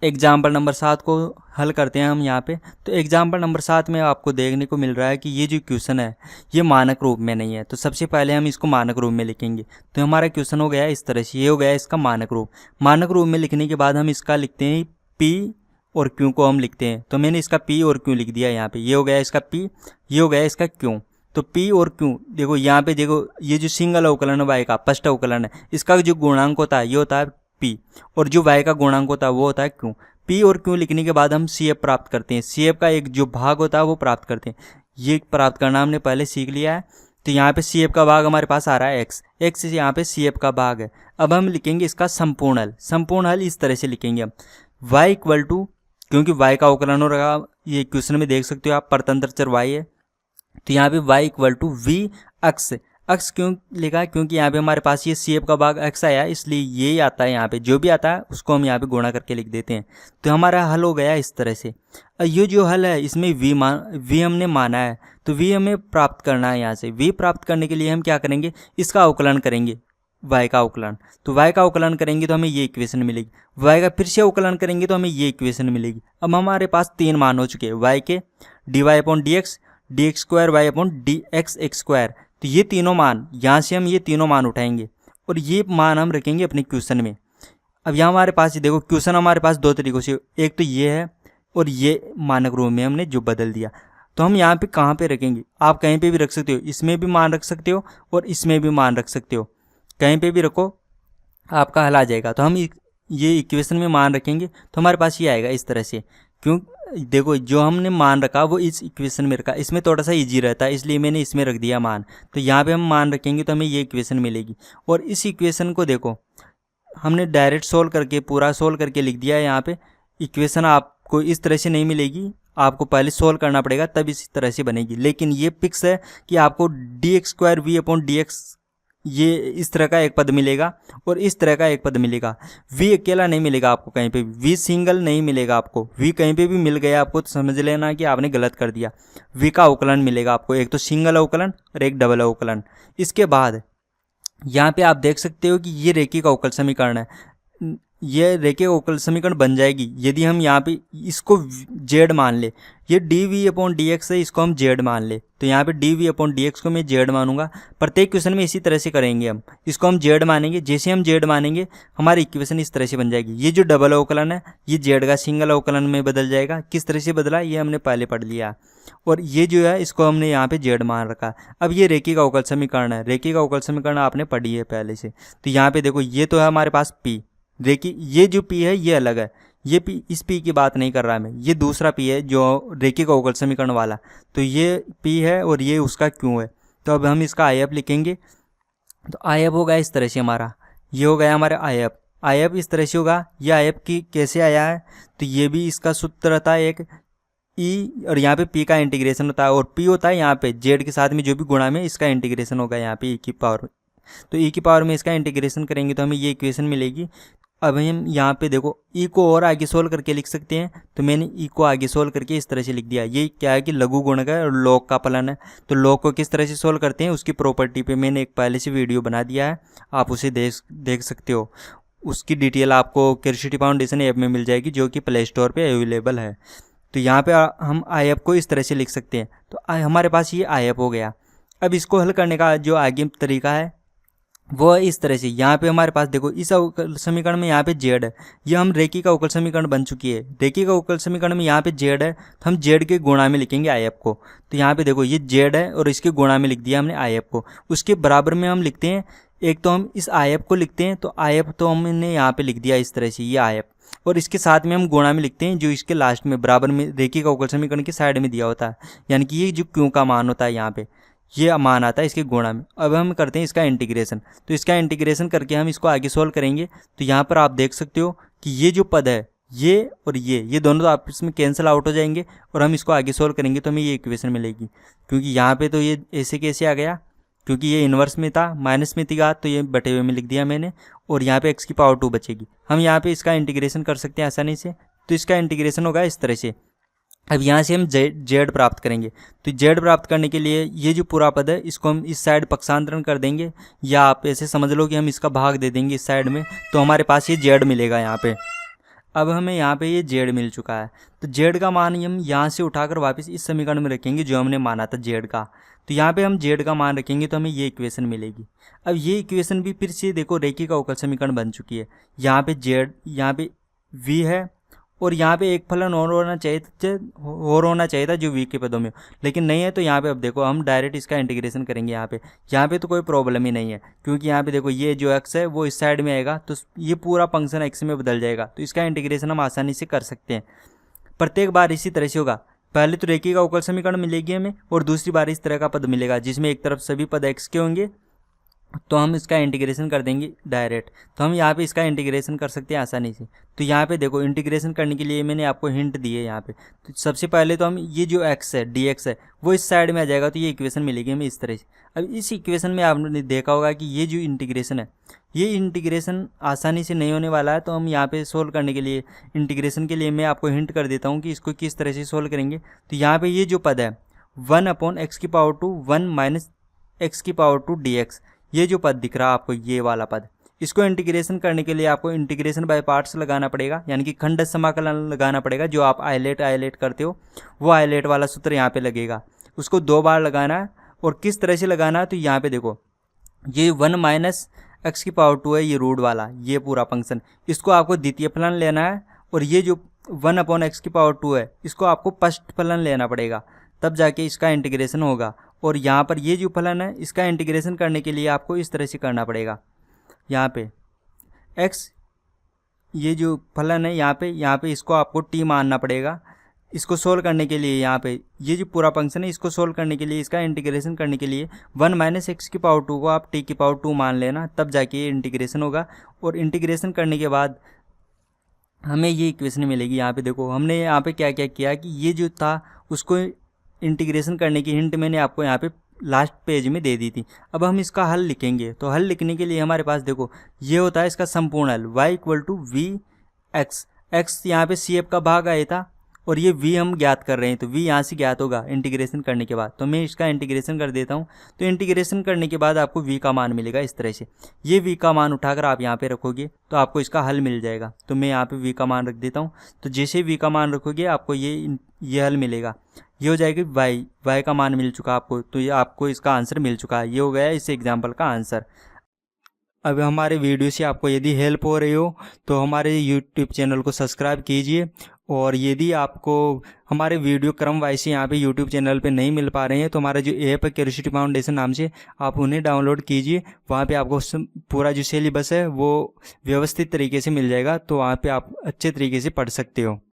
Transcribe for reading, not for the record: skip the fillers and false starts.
Example number 7 को हल करते हैं हम यहाँ पे। तो एग्जाम्पल नंबर 7 में आपको देखने को मिल रहा है कि ये जो क्वेश्चन है ये मानक रूप में नहीं है। तो सबसे पहले हम इसको मानक रूप में लिखेंगे। तो हमारा क्वेश्चन हो गया इस तरह से, ये हो गया इसका मानक रूप। मानक रूप में लिखने के बाद हम इसका लिखते हैं पी और क्यू को हम लिखते हैं। तो मैंने इसका पी और क्यू लिख दिया यहाँ पे। ये हो गया इसका पी, ये हो गया इसका क्यू। तो पी और क्यू देखो यहाँ पे, देखो ये जो सिंगल अवकलन है y का, फर्स्ट अवकलन है, इसका जो गुणांक होता है ये होता है पी, और जो y का गुणांक होता है वो होता है क्यू। पी और क्यू लिखने के बाद हम सी एफ प्राप्त करते हैं। सी एफ का एक जो भाग होता है वो प्राप्त करते हैं। ये प्राप्त करना हमने पहले सीख लिया है। तो यहाँ पे सी एफ का भाग हमारे पास आ रहा है एक्स, एक्स यहाँ पे सी एफ का भाग है। अब हम लिखेंगे इसका संपूर्ण हल। संपूर्ण हल इस तरह से लिखेंगे हम, y इक्वल टू, क्योंकि y का अवकलन हो रहा, ये क्वेश्चन में देख सकते हो आप, परतंत्र चर y है। तो यहाँ पे y इक्वल टू वी अक्स, अक्स क्यों लिखा है, क्योंकि यहाँ पे हमारे पास ये सी एफ का भाग x आया, इसलिए ये आता है। यहाँ पे जो भी आता है उसको हम यहाँ पे गुणा करके लिख देते हैं। तो हमारा हल हो गया इस तरह से। ये जो हल है इसमें v हमने माना है, तो v हमें प्राप्त करना है। यहाँ से v प्राप्त करने के लिए हम क्या करेंगे, इसका अवकलन करेंगे, y का अवकलन। तो y का अवकलन करेंगे तो हमें ये इक्वेशन मिलेगी। y का फिर से अवकलन करेंगे तो हमें ये इक्वेशन मिलेगी। अब हमारे पास 3 मान हो चुके हैं, y के dy upon dx, dx square y upon dx x square. तो ये तीनों मान, यहाँ से हम ये तीनों मान उठाएंगे और ये मान हम रखेंगे अपने क्वेश्चन में। अब यहाँ हमारे पास देखो क्वेश्चन हमारे पास 2 तरीक़ों से, एक तो ये है और ये मानक रूप में हमने जो बदल दिया। तो हम यहाँ पे कहाँ पे रखेंगे, आप कहीं पे भी रख सकते हो, इसमें भी मान रख सकते हो और इसमें भी मान रख सकते हो, कहीं पे भी रखो आपका हल आ जाएगा। तो हम ये इक्वेशन में मान रखेंगे तो हमारे पास ये आएगा इस तरह से। क्यों, देखो जो हमने मान रखा वो इस इक्वेशन में रखा, इसमें थोड़ा सा इजी रहता है इसलिए मैंने इसमें रख दिया मान। तो यहाँ पे हम मान रखेंगे तो हमें ये इक्वेशन मिलेगी। और इस इक्वेशन को देखो हमने डायरेक्ट सोल्व करके, पूरा सोल्व करके लिख दिया है। यहाँ पे इक्वेशन आपको इस तरह से नहीं मिलेगी, आपको पहले सोल्व करना पड़ेगा तब इसी तरह से बनेगी। लेकिन ये फिक्स है कि आपको D X square V upon D X, ये इस तरह का एक पद मिलेगा और इस तरह का एक पद मिलेगा। v अकेला नहीं मिलेगा आपको कहीं पे भी, v सिंगल नहीं मिलेगा आपको। v कहीं पे भी मिल गया आपको तो समझ लेना कि आपने गलत कर दिया। v का अवकलन मिलेगा आपको, एक तो सिंगल अवकलन और एक डबल अवकलन। इसके बाद यहाँ पे आप देख सकते हो कि ये रेखिक अवकल समीकरण है। ये रेखिक अवकल समीकरण बन जाएगी यदि हम यहाँ पे इसको जेड मान ले। ये D V upon D X है, इसको हम जेड मान ले। तो यहाँ पे D V upon D X को मैं जेड मानूंगा। प्रत्येक क्वेश्चन में इसी तरह से करेंगे हम, इसको हम जेड मानेंगे। जैसे हम जेड मानेंगे हमारी इक्वेशन इस तरह से बन जाएगी। ये जो डबल अवकलन है ये जेड का सिंगल अवकलन में बदल जाएगा। किस तरह से बदला ये हमने पहले पढ़ लिया। और ये जो है इसको हमने यहाँ पे जेड मान रखा। अब ये रेखिक अवकल समीकरण है, रेखिक अवकल समीकरण आपने पढ़ी है पहले से। तो यहाँ पे देखो ये तो है हमारे पास पी, रेखिक ये जो पी है ये अलग है, ये पी, इस पी की बात नहीं कर रहा मैं, ये दूसरा पी है जो रेखिक अवकल समीकरण वाला। तो ये पी है और ये उसका क्यू है। तो अब हम इसका आई एफ लिखेंगे। तो आई एफ होगा इस तरह से हमारा, ये हो गया हमारा आई एफ। आई एफ इस तरह से होगा। ये आई एफ की कैसे आया है, तो ये भी इसका सूत्र रहता है एक ई, और यहाँ पे पी का इंटीग्रेशन होता है और पी होता है यहाँ पे जेड के साथ में जो भी गुणा में इसका इंटीग्रेशन होगा यहाँ पे ई की पावर। तो ई की पावर में इसका इंटीग्रेशन करेंगे तो हमें ये इक्वेशन मिलेगी। अब हम यहाँ पे देखो ई को और आगे सोल्व करके लिख सकते हैं। तो मैंने ई को आगे सोल्व करके इस तरह से लिख दिया। ये क्या है कि लघु गुणक है और लॉग का फलन है। तो लॉग को किस तरह से सोल्व करते हैं उसकी प्रॉपर्टी पे मैंने एक पहले से वीडियो बना दिया है, आप उसे देख सकते हो। उसकी डिटेल आपको क्यूरसिटी फाउंडेशन ऐप में मिल जाएगी जो कि प्ले स्टोर पर अवेलेबल है। तो यहाँ पे हम आई एफ को इस तरह से लिख सकते हैं। तो हमारे पास ये आई एफ हो गया। अब इसको हल करने का जो आगे तरीका है वो इस तरह से, यहाँ पे हमारे पास देखो इस अवकल समीकरण में यहाँ पे जेड है, ये हम रेखिक अवकल समीकरण बन चुकी है। रेखिक अवकल समीकरण में यहाँ पे जेड है तो हम जेड के गुणा में लिखेंगे आई एफ को। तो यहाँ पे देखो ये जेड है और इसके गुणा में लिख दिया हमने आई एफ को। उसके बराबर में हम लिखते हैं, एक तो हम इस आई एफ को लिखते हैं, तो आई एफ तो हमने यहाँ पे लिख दिया इस तरह से ये आई एफ, और इसके साथ में हम गुणा में लिखते हैं जो इसके लास्ट में बराबर में रेखिक अवकल समीकरण के साइड में दिया होता है, यानी कि ये जो क्यू का मान होता है यहाँ पे ये मान आता है इसके गुणा में। अब हम करते हैं इसका इंटीग्रेशन। तो इसका इंटीग्रेशन करके हम इसको आगे सोल्व करेंगे। तो यहाँ पर आप देख सकते हो कि ये जो पद है ये और ये दोनों तो आपस में कैंसिल आउट हो जाएंगे और हम इसको आगे सोल्व करेंगे तो हमें ये इक्वेशन मिलेगी। क्योंकि यहाँ पे तो ये ऐसे कैसे आ गया, क्योंकि ये इन्वर्स में था, माइनस में थी घात, तो ये बटे हुए में लिख दिया मैंने, और यहाँ पे x की पावर 2 बचेगी। हम यहाँ पे इसका इंटीग्रेशन कर सकते हैं आसानी से। तो इसका इंटीग्रेशन होगा इस तरह से। अब यहाँ से हम जेड प्राप्त करेंगे। तो जेड प्राप्त करने के लिए ये जो पूरा पद है इसको हम इस साइड पक्षांतरण कर देंगे, या आप ऐसे समझ लो कि हम इसका भाग दे देंगे इस साइड में, तो हमारे पास ये जेड मिलेगा यहाँ पे। अब हमें यहाँ पे ये जेड मिल चुका है, तो जेड का मान हम यहाँ से उठाकर वापस इस समीकरण में रखेंगे जो हमने माना था जेड का। तो यहाँ पे हम जेड का मान रखेंगे तो हमें ये इक्वेशन मिलेगी। अब ये इक्वेशन भी फिर से देखो रेखीय का अवकल समीकरण बन चुकी है। यहाँ पे जेड, यहाँ पे वी है, और यहाँ पे एक फलन और होना चाहिए था जो वी के पदों में, लेकिन नहीं है। तो यहाँ पे अब देखो हम डायरेक्ट इसका इंटीग्रेशन करेंगे। यहाँ पे तो कोई प्रॉब्लम ही नहीं है, क्योंकि यहाँ पे देखो ये जो एक्स है वो इस साइड में आएगा, तो ये पूरा फंक्शन एक्स में बदल जाएगा। तो इसका इंटीग्रेशन हम आसानी से कर सकते हैं। प्रत्येक बार इसी तरह से होगा। पहले तो रेखीय का अवकल समीकरण मिलेगी हमें, और दूसरी बार इस तरह का पद मिलेगा जिसमें एक तरफ सभी पद एक्स के होंगे, तो हम इसका इंटीग्रेशन कर देंगे डायरेक्ट। तो हम यहाँ पे इसका इंटीग्रेशन कर सकते हैं आसानी से। तो यहाँ पे देखो इंटीग्रेशन करने के लिए मैंने आपको हिंट दी है यहाँ पे। तो सबसे पहले तो हम ये जो x है dx है वो इस साइड में आ जाएगा, तो ये इक्वेशन मिलेगी हमें इस तरह से। अब इस इक्वेशन में आपने देखा होगा कि ये जो इंटीग्रेशन है, ये इंटीग्रेशन आसानी से नहीं होने वाला है। तो हम यहाँ पे सोल्व करने के लिए, इंटीग्रेशन के लिए मैं आपको हिंट कर देता हूँ कि इसको किस तरह से सोल्व करेंगे। तो यहाँ पे ये जो पद है 1/x⁻², 1 - x⁻² dx, ये जो पद दिख रहा है आपको, ये वाला पद, इसको इंटीग्रेशन करने के लिए आपको इंटीग्रेशन बाय पार्ट्स लगाना पड़ेगा, यानी कि खंड समाकलन लगाना पड़ेगा। जो आप आइलेट करते हो वो आइलेट वाला सूत्र यहाँ पे लगेगा, उसको 2 बार लगाना है। और किस तरह से लगाना है, तो यहाँ पे देखो ये 1 - x⁻² है, ये रूट वाला, ये पूरा फंक्शन, इसको आपको द्वितीय फलन लेना है। और ये जो 1/x⁻² है इसको आपको फर्स्ट फलन लेना पड़ेगा, तब जाके इसका इंटीग्रेशन होगा। और यहाँ पर ये जो फलन है इसका इंटीग्रेशन करने के लिए आपको इस तरह से करना पड़ेगा। यहाँ पे x, ये जो फलन है यहाँ पे इसको आपको t मानना पड़ेगा। इसको सोल्व करने के लिए यहाँ पे ये जो पूरा फंक्शन है इसको सोल्व करने के लिए, इसका इंटीग्रेशन करने के लिए 1 - x⁻² को आप t⁻² मान लेना, तब जाके ये इंटीग्रेशन होगा। और इंटीग्रेशन करने के बाद हमें ये इक्वेशन मिलेगी। यहाँ पे देखो हमने यहाँ पे क्या क्या किया कि ये जो था उसको इंटीग्रेशन करने की हिंट मैंने आपको यहाँ पे लास्ट पेज में दे दी थी। अब हम इसका हल लिखेंगे, तो हल लिखने के लिए हमारे पास देखो ये होता है इसका संपूर्ण हल, y = v(x). x यहाँ पे CF का भाग आया था, और ये v हम ज्ञात कर रहे हैं, तो v यहाँ से ज्ञात होगा इंटीग्रेशन करने के बाद। तो मैं इसका इंटीग्रेशन कर देता हूँ। तो इंटीग्रेशन करने के बाद आपको v का मान मिलेगा इस तरह से। ये v का मान उठाकर आप यहाँ पे रखोगे तो आपको इसका हल मिल जाएगा। तो मैं यहाँ पे v का मान रख देता हूँ। तो जैसे v का मान रखोगे आपको ये हल मिलेगा। ये हो जाएगी y का मान मिल चुका आपको, तो ये आपको इसका आंसर मिल चुका है। ये हो गया इस एग्जाम्पल का आंसर। अब हमारे वीडियो से आपको यदि हेल्प हो रही हो तो हमारे यूट्यूब चैनल को सब्सक्राइब कीजिए। और यदि आपको हमारे वीडियो क्रम वाइज से यहाँ पे यूट्यूब चैनल पे नहीं मिल पा रहे हैं तो हमारा जो ऐप है क्यूरियोसिटी फाउंडेशन नाम से, आप उन्हें डाउनलोड कीजिए। वहाँ पे आपको पूरा जो सिलेबस है वो व्यवस्थित तरीके से मिल जाएगा, तो वहाँ पे आप अच्छे तरीके से पढ़ सकते हो।